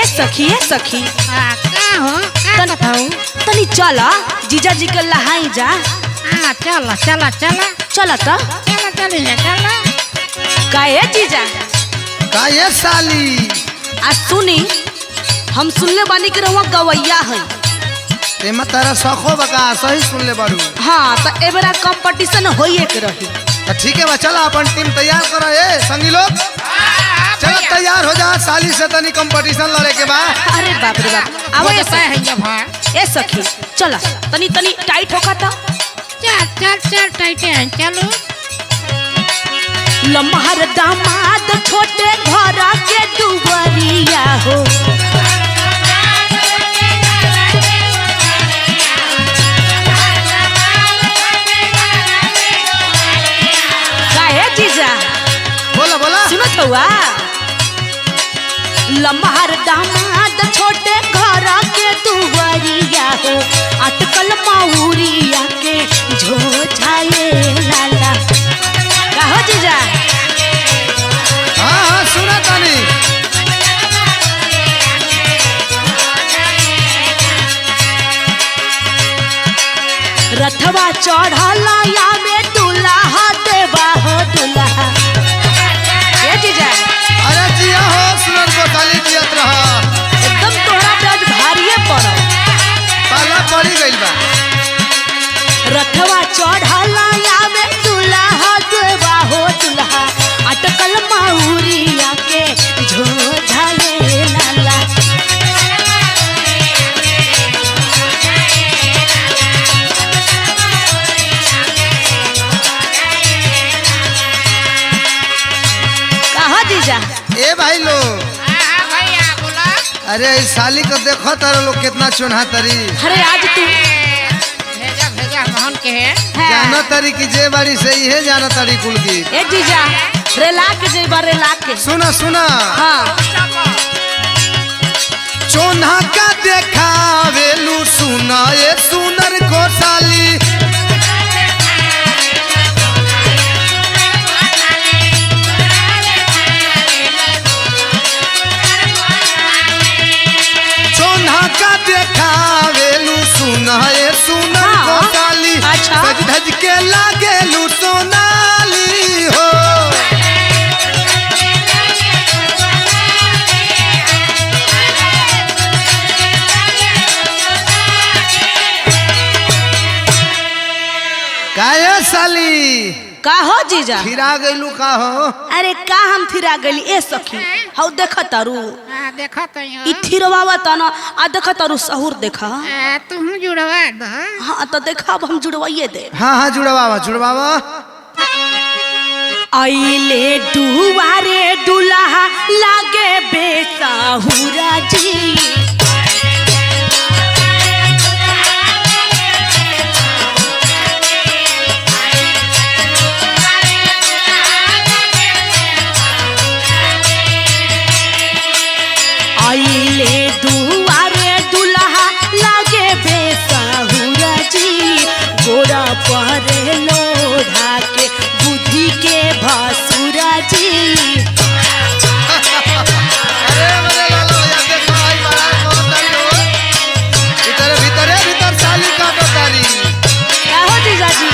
सखी का हो का बताऊं? तनी चला जीजा जी के लहाई जा। चला चला चला चला तो चला चली जा चला। काहे जीजा काहे साली आ सुनी हम सुनले बानी कि रहुआ गवैया है। तेमा तारा सखो बका सही सुन ले बारू। हाँ तो एबरा कंपटीशन होइए के रही। तो ठीक है बा चला अपन टीम तैयार करो ए संगी लोग। चलो तैयार हो जा साली से तनी कंपटीशन लड़े के बा। अरे बाप रे बाप आवो ये ये है जब हां ए सखी चला तनी तनी टाइट होका था। चल चल चल टाइट है चलो। लम्हर दामाद छोटे घर के दुबरिया हो। काहे जीजा बोला बोला सुनत हुआ लम्हर दामाद छोटे घर के दुबरिया हो। अटकल माउरिया के झोझाए लाला कहो जीजा। हाँ हाँ सुना तानी। रथवा चढ़ला या में दुल्हा देवा हो दुल्हा। ए जीजा अरे जिया हो सुनर को ताली दियत रहा। एकदम तोरा पे आज भारीए पड़ो। पाला पड़ी गइल बा। रथवा चढ़ला या में दुल्हा देवा हो दुल्हा। अटकल माउरिया के झोझाए लाला। कहाँ जीजा ए भाई लोग भैया बोला। अरे इस साली को देखो तारा लोग कितना चुनहा तरी। अरे आज तू भेजा भेजा मोहन के है। जाना तरी की जे बारी से ही है जाना तरी कुल की। ए जीजा रेला के जेबा रेला के सुना सुना हाँ चोन्हा का देखा वेलू सुना ये सुनर को साली। चोन्हा का देखा वेलू सुना ये सुनर को हाँ, साली। अच्छा। सज धज के लागेलू सोनाली हो। काहे साली का हो जीजा। फिरा गइलू का हो। अरे का हम फिरा गली ए सखी हौ देख तारू देखा तो ई थिरवावा तना आ देख तारू सहूर देखा। तुम जुड़वा दो। हाँ तो देखा अब हम जुड़वाइए दे। हाँ हाँ जुड़वावा जुड़वावा। आइले दुआरे दुल्हा लागे बेसाहुरा जी। आइले दुआरे दुल्हा लागे बेसाहुरा जी। गोरा पहरे लोढ़ा के बुद्धि के भसुरा जी। अरे मरे लालो या देखो आई बड़ा को तारी हो। भीतर भीतर साली का तो तारी। क्या हो जीजा जी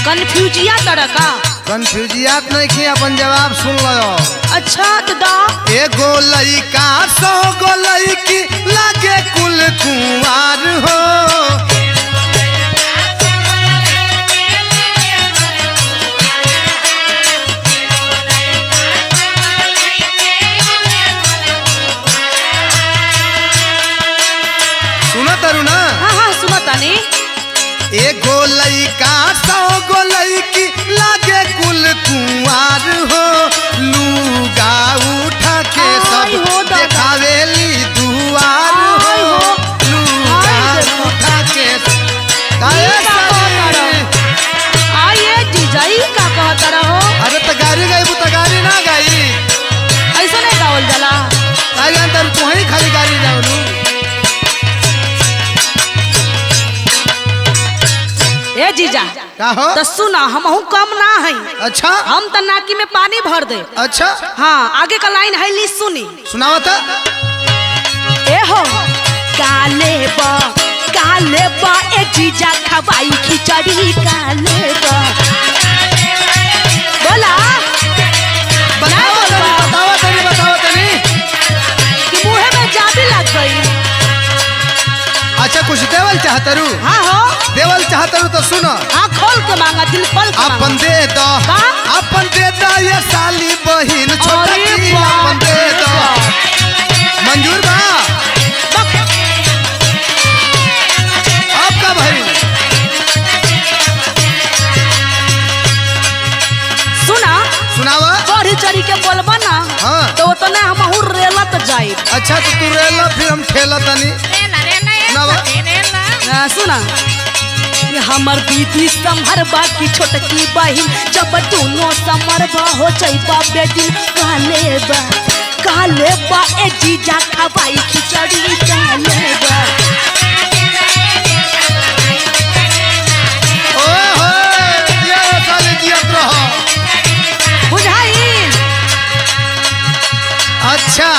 कन्फ्यूजिया तरह का। कंफ्यूजियात नहीं की अपन जवाब सुन लो। अच्छा तो दा एगो लइका सौ गो लइकी लागे कुल कुंवार हो। सुना तारू ना। हाँ हाँ सुनो तानी। एगो लइका सौ गो लइकी लागे कुल कुंवार हो। लूगा उठा के आई हो सब दादा। देखावेली दुआर आई हो। हो। लूगा आई देखो। उठा के का हो? तो सुना हमहू कम ना है। अच्छा हम तो नाकी में पानी भर दे। अच्छा हाँ आगे का लाइन है ली सुनी। सुनाओ तो। ए हो काले बा ए जीजा खवाई खिचड़ी काले बा। बोला बताओ तनी कि मुँह में जाबी लग गई। अच्छा कुछ देवल चाहतरू? हाँ हो देवल चाहतरू तो सुनो। हाँ खोल के मांगा दिल खोल के मांगा। अपन दे दो का? अपन दे दो ये साली बहिन छोटा अरे की बाप अपन दे रे दो। बाप। मंजूर बा आपका भाई? सुना सुनावा। बढ़ी चढ़ी के बोलबा ना हाँ। तो तो ना हमहू रेलत जाई। अच्छा तो तू रेला फिर हम ठेला तनी। सुना ये हमर दीदी समहरबा की छोटकी बहिन जब दोनों समरबा हो जाइबा बेटी काले बा ए जीजा खवाई खिचड़ी काले बा। ओए होए दिया रे साली जियत रहो। बुझाई? अच्छा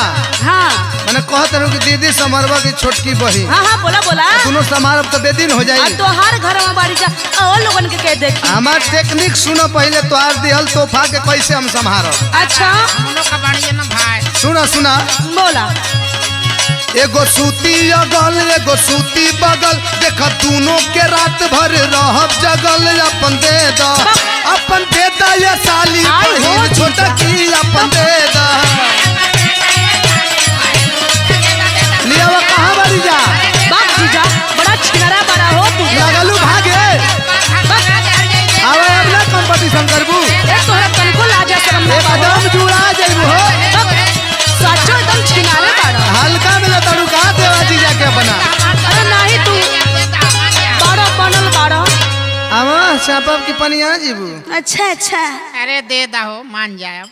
हाँ मैंने कहत रहूं कि दीदी समरवा की छोटकी बहिन हाँ हाँ बोला बोला। दोनों समारोह तो बेदिन हो जाई। अब तो हर घर में बाड़ी जा और लोगन के कह देखी। हमार टेक्निक सुनो पहले तोहार दिहल तोहफा के कैसे हम संभारब। अच्छा सुना सुना। बोला एगो सूती अगल एगो सूती बगल देख दोनों के रात भर रहब जगल। अपन दे दा ये साली आई हो बहिन जीजा। छोटा की अपन दे दा। लिया वो कहाँ बारी जा? बाप जीजा बड़ा छिनरा बड़ा हो तू। लगलू भागे आवे अब ना कंपटीशन करबू। एक तोहरा तनको लाजा शरम ना बाबू। एकदम जुड़ा जाइबू हो। सचो एकदम छिनारे बड़ा। हल्का में लताड़ू कहा देवा जीजा के अपना। अरे नहीं तू बड़ा बनल बड़ा। आवा चापब की पनिया जीबू। अच्छा अच्छा अरे दे दहो मान जाए।